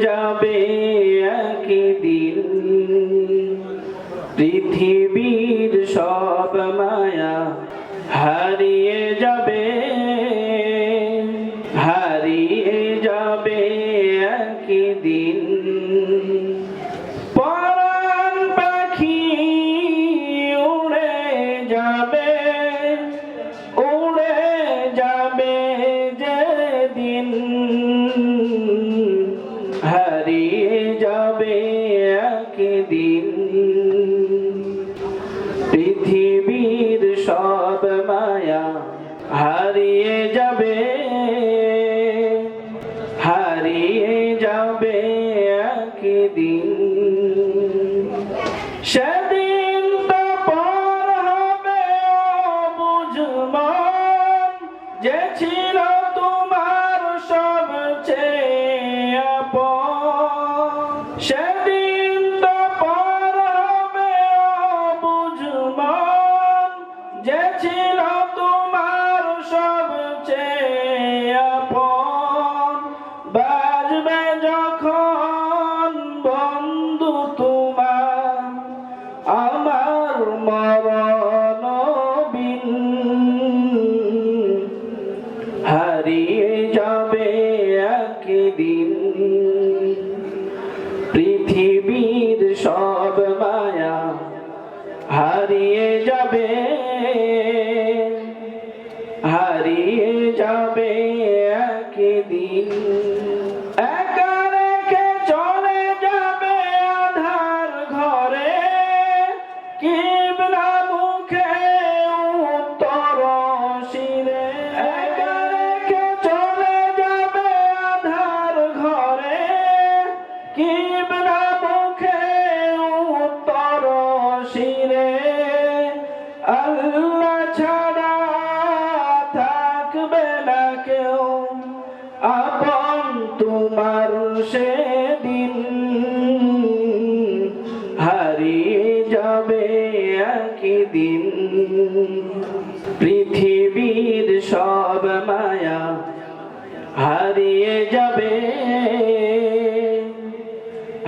যাবে একদিন পৃথিবীর সব মায়া হারিয়ে যাবে, হারিয়ে যাবে একদিন। পরাণ পাখি উড়ে যাবে, উড়ে যাবে যেদিন, হারিয়ে যাবে একদিন পৃথিবীর সব মায়া হারিয়ে যাবে, হারিয়ে যাবে একদিন। সেদিন তো পর হবে অবুঝ মন, যে ছিল তোমার সবচেয়ে আপন। সেদিন তো পর হবে অবুঝ মন, যে ছিল তোমার সবচেয়ে আপন। বাজবে যখন বন্ধু তোমার আমার মরণ বিন, হারিয়ে যাবে একদিন পৃথিবীর সব মায়া হারিয়ে যাবে, হারিয়ে যাবে একদিন। একা রেখে চলে যাবে আধার ঘরে, কিবলা মুখে উত্তর শিরে। একা রেখে চলে যাবে আধার ঘরে, কিবলা মুখে উত্তর শিরে। আল্লাহ ছাড়া থাকবে না কেউ আপন তোমার সেদিন, হারিয়ে যাবে একদিন পৃথিবীর সব মায়া হারিয়ে যাবে,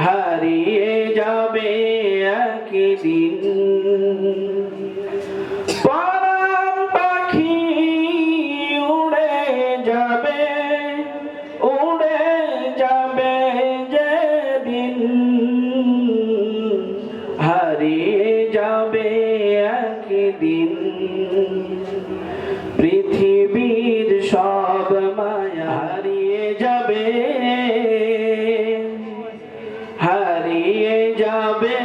হারিয়ে যাবে একদিন। পরাণ পাখি উড়ে যাবে, উড়ে যাবে যেদিন, হারিয়ে যাবে একদিন পৃথিবীর সব মায়া হারিয়ে যাবে, হারিয়ে যাবে।